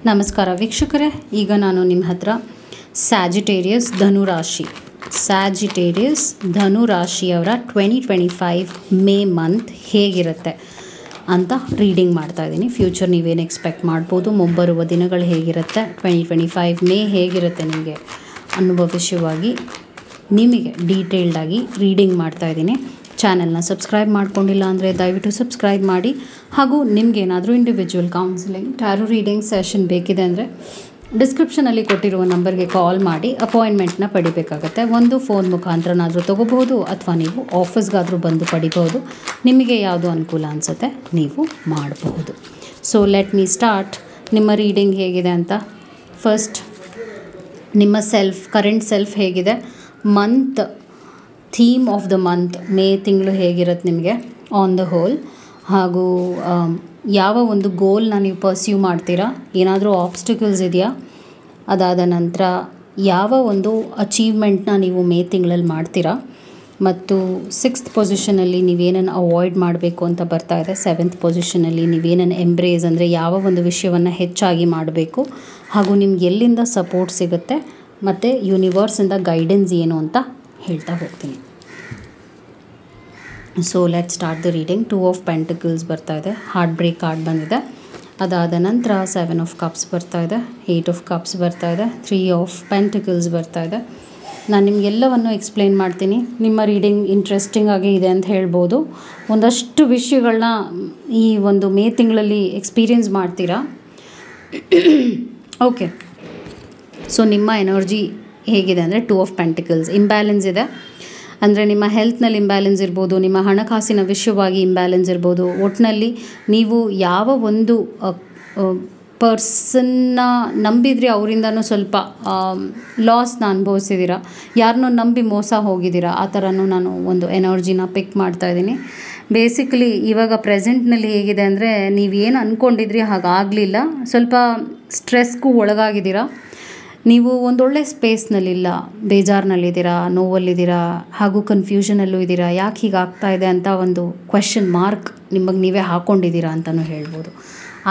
ನಮಸ್ಕಾರ ವೀಕ್ಷಕರೇ, ಈಗ ನಾನು ನಿಮ್ಮ ಹತ್ರ ಸ್ಯಾಜಿಟೇರಿಯಸ್ ಧನುರಾಶಿಯವರ 2025 ಮೇ ಮಂತ್ ಹೇಗಿರುತ್ತೆ ಅಂತ ರೀಡಿಂಗ್ ಮಾಡ್ತಾ ಇದ್ದೀನಿ. ಫ್ಯೂಚರ್ ನೀವೇನು ಎಕ್ಸ್ಪೆಕ್ಟ್ ಮಾಡ್ಬೋದು, ಮುಂಬರುವ ದಿನಗಳು ಹೇಗಿರುತ್ತೆ, 2025 ಮೇ ಹೇಗಿರುತ್ತೆ ನಿಮಗೆ ಅನ್ನುವ ವಿಷಯವಾಗಿ ನಿಮಗೆ ಡೀಟೇಲ್ಡಾಗಿ ರೀಡಿಂಗ್ ಮಾಡ್ತಾ ಇದ್ದೀನಿ. ಚಾನಲ್ನ ಸಬ್ಸ್ಕ್ರೈಬ್ ಮಾಡ್ಕೊಂಡಿಲ್ಲ ಅಂದರೆ ದಯವಿಟ್ಟು ಸಬ್ಸ್ಕ್ರೈಬ್ ಮಾಡಿ. ಹಾಗೂ ನಿಮಗೇನಾದರೂ individual counselling tarot reading session ಬೇಕಿದೆ ಅಂದರೆ ಡಿಸ್ಕ್ರಿಪ್ಷನಲ್ಲಿ ಕೊಟ್ಟಿರುವ ನಂಬರ್ಗೆ ಕಾಲ್ ಮಾಡಿ ಅಪಾಯಿಂಟ್ಮೆಂಟ್ನ ಪಡಿಬೇಕಾಗತ್ತೆ. ಒಂದು ಫೋನ್ ಮುಖಾಂತರನಾದರೂ ತೊಗೋಬಹುದು ಅಥವಾ ನೀವು ಆಫೀಸ್ಗಾದರೂ ಬಂದು ಪಡಿಬಹುದು. ನಿಮಗೆ ಯಾವುದು ಅನುಕೂಲ ಅನಿಸುತ್ತೆ ನೀವು ಮಾಡಬಹುದು. So let me start. ನಿಮ್ಮ ರೀಡಿಂಗ್ ಹೇಗಿದೆ ಅಂತ ಫಸ್ಟ್ ನಿಮ್ಮ ಕರೆಂಟ್ ಸೆಲ್ಫ್ ಹೇಗಿದೆ, month theme of the month May ತಿಂಗಳು ಹೇಗಿರುತ್ತೆ ನಿಮಗೆ ಆನ್ ದ ಹೋಲ್, ಹಾಗೂ ಯಾವ ಒಂದು ಗೋಲ್ನ ನೀವು ಪರ್ಸ್ಯೂ ಮಾಡ್ತೀರಾ, ಏನಾದರೂ ಆಬ್ಸ್ಟಿಕಲ್ಸ್ ಇದೆಯಾ, ಅದಾದ ನಂತರ ಯಾವ ಒಂದು ಅಚೀವ್ಮೆಂಟ್ನ ನೀವು ಮೇ ತಿಂಗಳಲ್ಲಿ ಮಾಡ್ತೀರಾ, ಮತ್ತು 6th ಪೊಸಿಷನಲ್ಲಿ ನೀವೇನನ್ನು ಅವಾಯ್ಡ್ ಮಾಡಬೇಕು ಅಂತ ಬರ್ತಾ ಇದೆ, 7th ಪೊಸಿಷನಲ್ಲಿ ನೀವೇನನ್ನು ಎಂಬ್ರೇಸ್ ಅಂದರೆ ಯಾವ ಒಂದು ವಿಷಯವನ್ನು ಹೆಚ್ಚಾಗಿ ಮಾಡಬೇಕು, ಹಾಗೂ ನಿಮ್ಗೆ ಎಲ್ಲಿಂದ ಸಪೋರ್ಟ್ ಸಿಗುತ್ತೆ ಮತ್ತು ಯೂನಿವರ್ಸಿಂದ ಗೈಡೆನ್ಸ್ ಏನು ಅಂತ ಹೇಳ್ತಾ ಹೋಗ್ತೀನಿ. So let start the reading. 2 of pentacles ಬರ್ತಾ ಇದೆ, ಹಾರ್ಟ್ ಬ್ರೇಕ್ ಕಾರ್ಡ್ ಬಂದಿದೆ. ಅದಾದ ನಂತರ 7 ಆಫ್ ಕಪ್ಸ್ ಬರ್ತಾ ಇದೆ, 8 ಆಫ್ ಕಪ್ಸ್ ಬರ್ತಾ ಇದೆ, 3 ಆಫ್ ಪೆಂಟಿಕಲ್ಸ್ ಬರ್ತಾ ಇದೆ. ನಾನು ನಿಮಗೆಲ್ಲವನ್ನು ಎಕ್ಸ್ಪ್ಲೇನ್ ಮಾಡ್ತೀನಿ. ನಿಮ್ಮ ರೀಡಿಂಗ್ ಇಂಟ್ರೆಸ್ಟಿಂಗ್ ಆಗಿ ಇದೆ ಅಂತ ಹೇಳ್ಬೋದು. ಒಂದಷ್ಟು ವಿಷಯಗಳನ್ನ ಈ ಒಂದು ಮೇ ತಿಂಗಳಲ್ಲಿ ಎಕ್ಸ್ಪೀರಿಯನ್ಸ್ ಮಾಡ್ತೀರಾ. ಓಕೆ, ಸೊ ನಿಮ್ಮ ಎನರ್ಜಿ ಹೇಗಿದೆ ಅಂದರೆ 2 ಆಫ್ ಪೆಂಟಿಕಲ್ಸ್ ಇಂಬ್ಯಾಲೆನ್ಸ್ ಇದೆ. ಅಂದರೆ ನಿಮ್ಮ ಹೆಲ್ತ್ನಲ್ಲಿ ಇಂಬ್ಯಾಲೆನ್ಸ್ ಇರ್ಬೋದು, ನಿಮ್ಮ ಹಣಕಾಸಿನ ವಿಷಯವಾಗಿ ಇಂಬ್ಯಾಲೆನ್ಸ್ ಇರ್ಬೋದು. ಒಟ್ಟಿನಲ್ಲಿ ನೀವು ಯಾವ ಒಂದು ಪರ್ಸನ್ನ ನಂಬಿದ್ರಿ ಅವರಿಂದನೂ ಸ್ವಲ್ಪ ಲಾಸ್ನ ಅನುಭವಿಸಿದ್ದೀರಾ, ಯಾರನ್ನೋ ನಂಬಿ ಮೋಸ ಹೋಗಿದ್ದೀರಾ, ಆ ಥರನೂ ನಾನು ಒಂದು ಎನರ್ಜಿನ ಪಿಕ್ ಮಾಡ್ತಾ ಇದ್ದೀನಿ. ಬೇಸಿಕಲಿ ಇವಾಗ ಪ್ರೆಸೆಂಟ್ನಲ್ಲಿ ಹೇಗಿದೆ ಅಂದರೆ ನೀವೇನು ಅಂದ್ಕೊಂಡಿದ್ರಿ ಹಾಗಾಗಲಿಲ್ಲ, ಸ್ವಲ್ಪ ಸ್ಟ್ರೆಸ್ಗೂ ಒಳಗಾಗಿದ್ದೀರಾ. ನೀವು ಒಂದೊಳ್ಳೆ ಸ್ಪೇಸ್ನಲ್ಲಿಲ್ಲ, ಬೇಜಾರಿನಲ್ಲಿದ್ದೀರಾ, ನೋವಲ್ಲಿದ್ದೀರಾ, ಹಾಗೂ ಕನ್ಫ್ಯೂಷನಲ್ಲೂ ಇದ್ದೀರಾ. ಯಾಕೆ ಹೀಗಾಗ್ತಾ ಇದೆ ಅಂತ ಒಂದು ಕ್ವೆಶ್ಚನ್ ಮಾರ್ಕ್ ನಿಮಗೆ ನೀವೇ ಹಾಕ್ಕೊಂಡಿದ್ದೀರಾ ಅಂತಲೂ ಹೇಳ್ಬೋದು.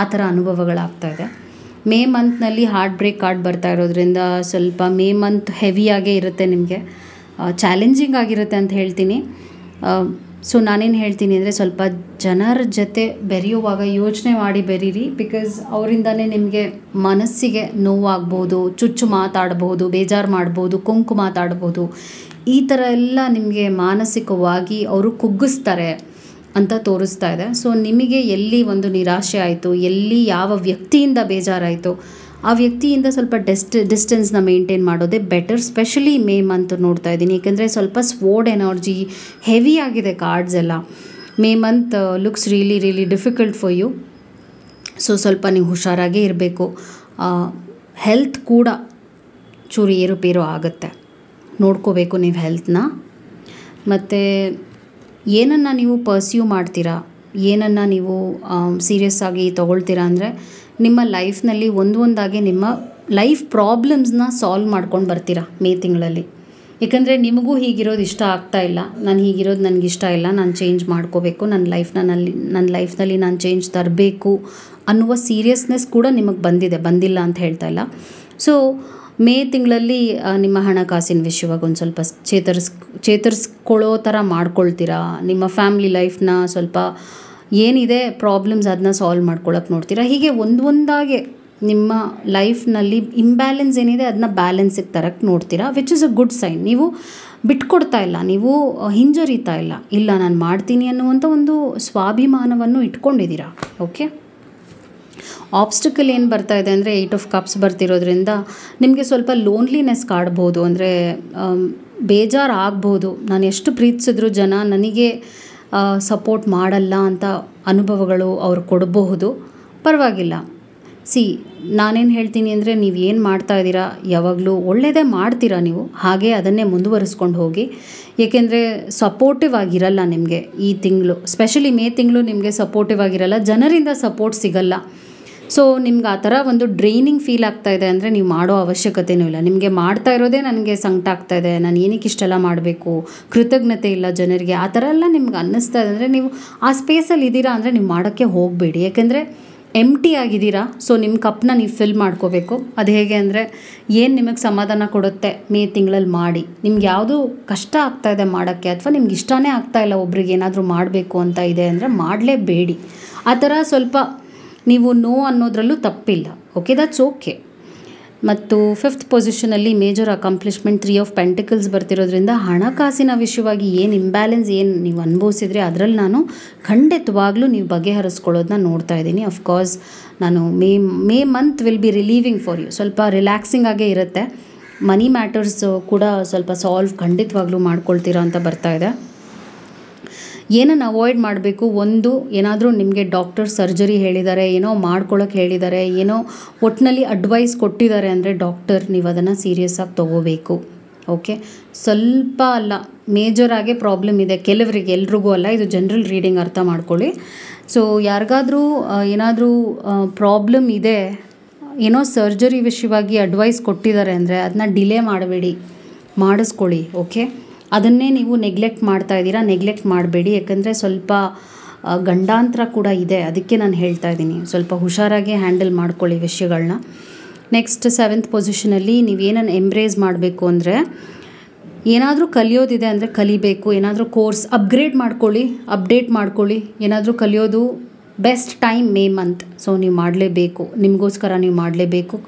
ಆ ಥರ ಅನುಭವಗಳಾಗ್ತಾ ಇದೆ. ಮೇ ಮಂತ್ನಲ್ಲಿ ಹಾರ್ಟ್ ಬ್ರೇಕ್ ಕಾರ್ಡ್ ಬರ್ತಾ ಇರೋದ್ರಿಂದ ಸ್ವಲ್ಪ ಮೇ ಮಂತ್ ಹೆವಿಯಾಗೇ ಇರುತ್ತೆ, ನಿಮಗೆ ಚಾಲೆಂಜಿಂಗ್ ಆಗಿರುತ್ತೆ ಅಂತ ಹೇಳ್ತೀನಿ. ಸೊ ನಾನೇನು ಹೇಳ್ತೀನಿ ಅಂದರೆ ಸ್ವಲ್ಪ ಜನರ ಜೊತೆ ಬೆರೆಯುವಾಗ ಯೋಚನೆ ಮಾಡಿ ಬೆರೀರಿ. ಬಿಕಾಸ್ ಅವರಿಂದನೇ ನಿಮಗೆ ಮನಸ್ಸಿಗೆ ನೋವಾಗ್ಬೋದು, ಚುಚ್ಚು ಮಾತಾಡ್ಬೋದು, ಬೇಜಾರು ಮಾಡ್ಬೋದು, ಕೊಂಕು ಮಾತಾಡ್ಬೋದು. ಈ ಥರ ಎಲ್ಲ ನಿಮಗೆ ಮಾನಸಿಕವಾಗಿ ಅವರು ಕುಗ್ಗಿಸ್ತಾರೆ ಅಂತ ತೋರಿಸ್ತಾ ಇದೆ. ಸೊ ನಿಮಗೆ ಎಲ್ಲಿ ಒಂದು ನಿರಾಶೆ ಆಯಿತು, ಎಲ್ಲಿ ಯಾವ ವ್ಯಕ್ತಿಯಿಂದ ಬೇಜಾರಾಯಿತು, ಆ ವ್ಯಕ್ತಿಯಿಂದ ಸ್ವಲ್ಪ ಡಿಸ್ಟೆನ್ಸ್ನ ಮೇಂಟೈನ್ ಮಾಡೋದೇ ಬೆಟರ್. ಸ್ಪೆಷಲಿ ಮೇ ಮಂತ್ ನೋಡ್ತಾ ಇದ್ದೀನಿ, ಏಕೆಂದರೆ ಸ್ವಲ್ಪ ಸ್ವೋರ್ಡ್ ಎನರ್ಜಿ ಹೆವಿ ಆಗಿದೆ ಕಾರ್ಡ್ಸ್ ಎಲ್ಲ. May month looks really difficult for you. So ಸ್ವಲ್ಪ ನೀವು ಹುಷಾರಾಗೇ ಇರಬೇಕು. ಹೆಲ್ತ್ ಕೂಡ ಚೂರು ಏರುಪೇರು ಆಗುತ್ತೆ, ನೋಡ್ಕೋಬೇಕು ನೀವು ಹೆಲ್ತ್ನ. ಮತ್ತು ಏನನ್ನು ನೀವು ಪರ್ಸ್ಯೂ ಮಾಡ್ತೀರಾ, ಏನನ್ನು ನೀವು ಸೀರಿಯಸ್ ಆಗಿ ತೊಗೊಳ್ತೀರಾ ಅಂದರೆ ನಿಮ್ಮ ಲೈಫ್ನಲ್ಲಿ ಒಂದಾಗಿ ನಿಮ್ಮ ಲೈಫ್ ಪ್ರಾಬ್ಲಮ್ಸ್ನ ಸಾಲ್ವ್ ಮಾಡ್ಕೊಂಡು ಬರ್ತೀರಾ ಮೇ ತಿಂಗಳಲ್ಲಿ. ಏಕೆಂದರೆ ನಿಮಗೂ ಹೀಗಿರೋದು ಇಷ್ಟ ಆಗ್ತಾ ಇಲ್ಲ, ನಾನು ಹೀಗಿರೋದು ನನಗಿಷ್ಟ ಇಲ್ಲ, ನಾನು ಚೇಂಜ್ ಮಾಡ್ಕೋಬೇಕು, ನನ್ನ ಲೈಫ್ನಲ್ಲಿ ನಾನು ಚೇಂಜ್ ತರಬೇಕು ಅನ್ನುವ ಸೀರಿಯಸ್ನೆಸ್ ಕೂಡ ನಿಮಗೆ ಬಂದಿಲ್ಲ ಅಂತ ಹೇಳ್ತಾ ಇಲ್ಲ. ಸೊ ಮೇ ತಿಂಗಳಲ್ಲಿ ನಿಮ್ಮ ಹಣಕಾಸಿನ ವಿಷಯವಾಗಿ ಒಂದು ಸ್ವಲ್ಪ ಚೇತರಿಸ್ಕೊಳ್ಳೋ ಥರ ಮಾಡ್ಕೊಳ್ತೀರಾ. ನಿಮ್ಮ ಫ್ಯಾಮಿಲಿ ಲೈಫ್ನ ಸ್ವಲ್ಪ ಏನಿದೆ ಪ್ರಾಬ್ಲಮ್ಸ್ ಅದನ್ನ ಸಾಲ್ವ್ ಮಾಡ್ಕೊಳ್ಳೋಕೆ ನೋಡ್ತೀರಾ. ಹೀಗೆ ಒಂದಾಗೆ ನಿಮ್ಮ ಲೈಫ್ನಲ್ಲಿ ಇಂಬ್ಯಾಲೆನ್ಸ್ ಏನಿದೆ ಅದನ್ನ ಬ್ಯಾಲೆನ್ಸಿಗೆ ತರಕ್ಕೆ ನೋಡ್ತೀರಾ, which is a good sign. ನೀವು ಬಿಟ್ಕೊಡ್ತಾ ಇಲ್ಲ, ನೀವು ಹಿಂಜರಿತಾ ಇಲ್ಲ, ನಾನು ಮಾಡ್ತೀನಿ ಅನ್ನುವಂಥ ಒಂದು ಸ್ವಾಭಿಮಾನವನ್ನು ಇಟ್ಕೊಂಡಿದ್ದೀರಾ. ಓಕೆ, ಆಬ್ಸ್ಟಿಕಲ್ ಏನು ಬರ್ತಾ ಇದೆ ಅಂದರೆ 8 ಆಫ್ ಕಪ್ಸ್ ಬರ್ತಿರೋದ್ರಿಂದ ನಿಮಗೆ ಸ್ವಲ್ಪ ಲೋನ್ಲಿನೆಸ್ ಕಾಡ್ಬೋದು. ಅಂದರೆ ಬೇಜಾರು ಆಗ್ಬೋದು, ನಾನು ಎಷ್ಟು ಪ್ರೀತಿಸಿದ್ರು ಜನ ನನಗೆ ಸಪೋರ್ಟ್ ಮಾಡಲ್ಲ ಅಂತ ಅನುಭವಗಳು ಅವ್ರು ಕೊಡಬಹುದು. ಪರವಾಗಿಲ್ಲ. ನಾನೇನು ಹೇಳ್ತೀನಿ ಅಂದರೆ ನೀವು ಏನು ಮಾಡ್ತಾ ಇದ್ದೀರಾ ಯಾವಾಗಲೂ ಒಳ್ಳೆಯದೇ ಮಾಡ್ತೀರಾ, ನೀವು ಹಾಗೆ ಅದನ್ನೇ ಮುಂದುವರಿಸ್ಕೊಂಡು ಹೋಗಿ. ಏಕೆಂದರೆ ಸಪೋರ್ಟಿವ್ ಆಗಿರಲ್ಲ ನಿಮಗೆ ಈ ತಿಂಗಳು, ಸ್ಪೆಷಲಿ ಮೇ ತಿಂಗಳು ನಿಮಗೆ ಸಪೋರ್ಟಿವ್ ಆಗಿರಲ್ಲ, ಜನರಿಂದ ಸಪೋರ್ಟ್ ಸಿಗಲ್ಲ. ಸೊ ನಿಮ್ಗೆ ಆ ಥರ ಒಂದು ಡ್ರೈನಿಂಗ್ ಫೀಲ್ ಆಗ್ತಾ ಇದೆ ಅಂದರೆ ನೀವು ಮಾಡೋ ಅವಶ್ಯಕತೆಯೂ ಇಲ್ಲ. ನಿಮಗೆ ಮಾಡ್ತಾ ಇರೋದೇ ನನಗೆ ಸಂಕಟ ಆಗ್ತಾ ಇದೆ, ನಾನು ಏನಕ್ಕೆ ಇಷ್ಟೆಲ್ಲ ಮಾಡಬೇಕು, ಕೃತಜ್ಞತೆ ಇಲ್ಲ ಜನರಿಗೆ, ಆ ಥರ ಎಲ್ಲ ನಿಮ್ಗೆ ಅನ್ನಿಸ್ತಾ ಇದೆ ಅಂದರೆ ನೀವು ಆ ಸ್ಪೇಸಲ್ಲಿ ಇದ್ದೀರಾ ಅಂದರೆ ನೀವು ಮಾಡೋಕ್ಕೆ ಹೋಗಬೇಡಿ. ಯಾಕೆಂದರೆ ಎಂಟಿ ಆಗಿದ್ದೀರಾ. ಸೊ ನಿಮ್ಮ ಕಪ್ನ ನೀವು ಫಿಲ್ ಮಾಡ್ಕೋಬೇಕು. ಅದು ಹೇಗೆ ಅಂದರೆ, ಏನು ನಿಮಗೆ ಸಮಾಧಾನ ಕೊಡುತ್ತೆ ಮೇ ತಿಂಗಳಲ್ಲಿ ಮಾಡಿ. ನಿಮ್ಗೆ ಯಾವುದು ಕಷ್ಟ ಆಗ್ತಾಯಿದೆ ಮಾಡೋಕ್ಕೆ, ಅಥವಾ ನಿಮ್ಗೆ ಇಷ್ಟನೇ ಆಗ್ತಾಯಿಲ್ಲ ಒಬ್ರಿಗೆ ಏನಾದರೂ ಮಾಡಬೇಕು ಅಂತ ಇದೆ ಅಂದರೆ ಮಾಡಲೇಬೇಡಿ. ಆ ಥರ ಸ್ವಲ್ಪ ನೀವು ನೋ ಅನ್ನೋದ್ರಲ್ಲೂ ತಪ್ಪಿಲ್ಲ. Okay, that's okay. ಮತ್ತು 5th ಪೊಸಿಷನಲ್ಲಿ ಮೇಜರ್ ಅಕಾಂಪ್ಲಿಷ್ಮೆಂಟ್ 3 ಆಫ್ ಪೆಂಟಿಕಲ್ಸ್ ಬರ್ತಿರೋದ್ರಿಂದ ಹಣಕಾಸಿನ ವಿಷಯವಾಗಿ ಏನು ಇಂಬ್ಯಾಲೆನ್ಸ್ ಏನು ನೀವು ಅನುಭವಿಸಿದ್ರೆ ಅದರಲ್ಲಿ ನಾನು ಖಂಡಿತವಾಗ್ಲೂ ನೀವು ಬಗೆಹರಿಸ್ಕೊಳ್ಳೋದನ್ನ ನೋಡ್ತಾ ಇದ್ದೀನಿ. ಅಫ್ಕೋರ್ಸ್ ನಾನು May month will be relieving for you. ಸ್ವಲ್ಪ ರಿಲ್ಯಾಕ್ಸಿಂಗ್ ಆಗೇ ಇರುತ್ತೆ. ಮನಿ ಮ್ಯಾಟರ್ಸ್ ಕೂಡ ಸ್ವಲ್ಪ ಸಾಲ್ವ್ ಖಂಡಿತವಾಗ್ಲೂ ಮಾಡ್ಕೊಳ್ತೀರಾ ಅಂತ ಬರ್ತಾ ಇದೆ. ಏನನ್ನು ಅವಾಯ್ಡ್ ಮಾಡಬೇಕು, ಒಂದು ಏನಾದರೂ ನಿಮಗೆ ಡಾಕ್ಟರ್ ಸರ್ಜರಿ ಹೇಳಿದ್ದಾರೆ, ಏನೋ ಮಾಡ್ಕೊಳ್ಳೋಕೆ ಹೇಳಿದ್ದಾರೆ, ಏನೋ ಒಟ್ಟಿನಲ್ಲಿ ಅಡ್ವೈಸ್ ಕೊಟ್ಟಿದ್ದಾರೆ ಅಂದರೆ ಡಾಕ್ಟರ್ ನೀವು ಅದನ್ನು ಸೀರಿಯಸ್ಸಾಗಿ ತೊಗೋಬೇಕು. ಓಕೆ, ಸ್ವಲ್ಪ ಅಲ್ಲ, ಮೇಜರಾಗೇ ಪ್ರಾಬ್ಲಮ್ ಇದೆ ಕೆಲವರಿಗೆ, ಎಲ್ರಿಗೂ ಅಲ್ಲ. ಇದು ಜನರಲ್ ರೀಡಿಂಗ್, ಅರ್ಥ ಮಾಡ್ಕೊಳ್ಳಿ. ಸೊ ಯಾರಿಗಾದರೂ ಏನಾದರೂ ಪ್ರಾಬ್ಲಮ್ ಇದೆ, ಏನೋ ಸರ್ಜರಿ ವಿಷಯವಾಗಿ ಅಡ್ವೈಸ್ ಕೊಟ್ಟಿದ್ದಾರೆ ಅಂದರೆ ಅದನ್ನ ಡಿಲೇ ಮಾಡಬೇಡಿ, ಮಾಡಿಸ್ಕೊಳ್ಳಿ. ಓಕೆ, ಅದನ್ನೇ ನೀವು ನೆಗ್ಲೆಕ್ಟ್ ಮಾಡ್ತಾ ಇದ್ದೀರಾ, ನೆಗ್ಲೆಕ್ಟ್ ಮಾಡಬೇಡಿ. ಯಾಕಂದರೆ ಸ್ವಲ್ಪ ಗಂಡಾಂತರ ಕೂಡ ಇದೆ, ಅದಕ್ಕೆ ನಾನು ಹೇಳ್ತಾ ಇದ್ದೀನಿ. ಸ್ವಲ್ಪ ಹುಷಾರಾಗಿ ಹ್ಯಾಂಡಲ್ ಮಾಡ್ಕೊಳ್ಳಿ ವಿಷಯಗಳನ್ನ. ನೆಕ್ಸ್ಟ್ 7th ಪೊಸಿಷನಲ್ಲಿ ನೀವೇನನ್ನು ಎಂಬ್ರೇಸ್ ಮಾಡಬೇಕು ಅಂದರೆ, ಏನಾದರೂ ಕಲಿಯೋದಿದೆ ಅಂದರೆ ಕಲಿಬೇಕು. ಏನಾದರೂ ಕೋರ್ಸ್ ಅಪ್ಗ್ರೇಡ್ ಮಾಡ್ಕೊಳ್ಳಿ, ಅಪ್ಡೇಟ್ ಮಾಡ್ಕೊಳ್ಳಿ. ಏನಾದರೂ ಕಲಿಯೋದು best time May month. So ನೀವು ಮಾಡಲೇಬೇಕು, ನಿಮಗೋಸ್ಕರ ನೀವು ಮಾಡಲೇಬೇಕು.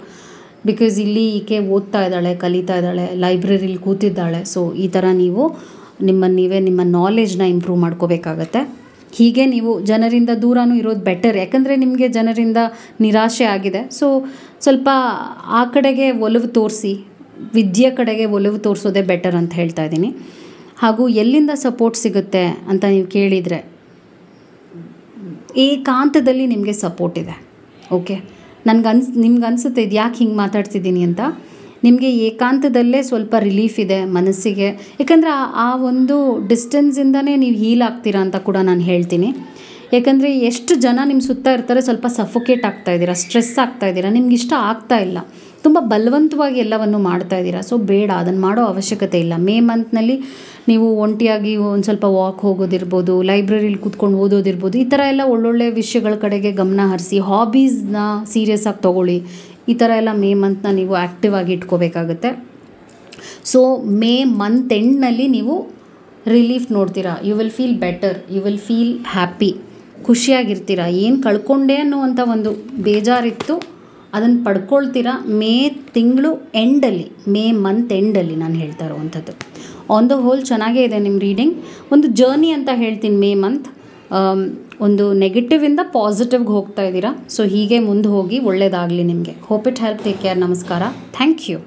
ಬಿಕಾಸ್ ಇಲ್ಲಿ ಈಕೆ ಓದ್ತಾ ಇದ್ದಾಳೆ, ಕಲಿತಾ ಇದ್ದಾಳೆ, ಲೈಬ್ರರಿಲಿ ಕೂತಿದ್ದಾಳೆ. ಸೊ ಈ ಥರ ನೀವು ನಿಮ್ಮ ನಾಲೆಜ್ನ ಇಂಪ್ರೂವ್ ಮಾಡ್ಕೋಬೇಕಾಗತ್ತೆ. ಹೀಗೆ ನೀವು ಜನರಿಂದ ದೂರನೂ ಇರೋದು ಬೆಟರ್. ಯಾಕಂದರೆ ನಿಮಗೆ ಜನರಿಂದ ನಿರಾಶೆ ಆಗಿದೆ. ಸೊ ಸ್ವಲ್ಪ ಆ ಕಡೆಗೆ ಒಲವು ತೋರಿಸಿ, ವಿದ್ಯೆ ಕಡೆಗೆ ಒಲವು ತೋರಿಸೋದೇ ಬೆಟರ್ ಅಂತ ಹೇಳ್ತಾ ಇದ್ದೀನಿ. ಹಾಗೂ ಎಲ್ಲಿಂದ ಸಪೋರ್ಟ್ ಸಿಗುತ್ತೆ ಅಂತ ನೀವು ಕೇಳಿದರೆ, ಏಕಾಂತದಲ್ಲಿ ನಿಮಗೆ ಸಪೋರ್ಟ್ ಇದೆ. ಓಕೆ, ನಿಮ್ಗೆ ಅನಿಸುತ್ತೆ ಇದು ಯಾಕೆ ಹಿಂಗೆ ಮಾತಾಡ್ತಿದ್ದೀನಿ ಅಂತ. ನಿಮಗೆ ಏಕಾಂತದಲ್ಲೇ ಸ್ವಲ್ಪ ರಿಲೀಫ್ ಇದೆ ಮನಸ್ಸಿಗೆ. ಯಾಕಂದರೆ ಆ ಒಂದು ಡಿಸ್ಟೆನ್ಸಿಂದನೇ ನೀವು ಹೀಲ್ ಆಗ್ತೀರಾ ಅಂತ ಕೂಡ ನಾನು ಹೇಳ್ತೀನಿ. ಯಾಕಂದರೆ ಎಷ್ಟು ಜನ ನಿಮ್ಮ ಸುತ್ತ ಇರ್ತಾರೆ, ಸ್ವಲ್ಪ ಸಫೋಕೇಟ್ ಆಗ್ತಾಯಿದ್ದೀರಾ, ಸ್ಟ್ರೆಸ್ ಆಗ್ತಾಯಿದ್ದೀರಾ, ನಿಮ್ಗೆ ಇಷ್ಟ ಆಗ್ತಾ ಇಲ್ಲ, ತುಂಬ ಬಲವಂತವಾಗಿ ಎಲ್ಲವನ್ನು ಮಾಡ್ತಾ ಇದ್ದೀರಾ. ಸೊ ಬೇಡ, ಅದನ್ನು ಮಾಡೋ ಅವಶ್ಯಕತೆ ಇಲ್ಲ. ಮೇ ಮಂತ್ನಲ್ಲಿ ನೀವು ಒಂಟಿಯಾಗಿ ಒಂದು ಸ್ವಲ್ಪ ವಾಕ್ ಹೋಗೋದಿರ್ಬೋದು, ಲೈಬ್ರರಿಲಿ ಕೂತ್ಕೊಂಡು ಓದೋದಿರ್ಬೋದು, ಈ ಥರ ಎಲ್ಲ ಒಳ್ಳೊಳ್ಳೆ ವಿಷಯಗಳ ಕಡೆಗೆ ಗಮನ ಹರಿಸಿ, ಹಾಬೀಸ್ನ ಸೀರಿಯಸ್ ಆಗಿ ತೊಗೊಳ್ಳಿ. ಈ ಥರ ಎಲ್ಲ ಮೇ ಮಂತ್ನ ನೀವು ಆ್ಯಕ್ಟಿವ್ ಆಗಿ ಇಟ್ಕೋಬೇಕಾಗುತ್ತೆ. ಸೊ ಮೇ ಮಂತ್ ಎಂಡ್ನಲ್ಲಿ ನೀವು ರಿಲೀಫ್ ನೋಡ್ತೀರಾ. You will feel better, you will feel happy, ಖುಷಿಯಾಗಿರ್ತೀರ. ಏನು ಕಳ್ಕೊಂಡೆ ಅನ್ನುವಂಥ ಒಂದು ಬೇಜಾರಿತ್ತು, ಅದನ್ನು ಪಡ್ಕೊಳ್ತೀರಾ ಮೇ ತಿಂಗಳು ಎಂಡಲ್ಲಿ, ಮೇ ಮಂತ್ ಎಂಡಲ್ಲಿ ನಾನು ಹೇಳ್ತಾ ಇರೋವಂಥದ್ದು. ಆನ್ ದ ಹೋಲ್ ಚೆನ್ನಾಗೇ ಇದೆ ನಿಮ್ಮ ರೀಡಿಂಗ್. ಒಂದು ಜರ್ನಿ ಅಂತ ಹೇಳ್ತೀನಿ ಮೇ ಮಂತ್. ಒಂದು ನೆಗೆಟಿವಿಂದ ಪಾಸಿಟಿವ್ಗೆ ಹೋಗ್ತಾ ಇದ್ದೀರಾ. ಸೊ ಹೀಗೆ ಮುಂದೆ ಹೋಗಿ, ಒಳ್ಳೆಯದಾಗಲಿ ನಿಮಗೆ. Hope it help. Take care. ನಮಸ್ಕಾರ. Thank you.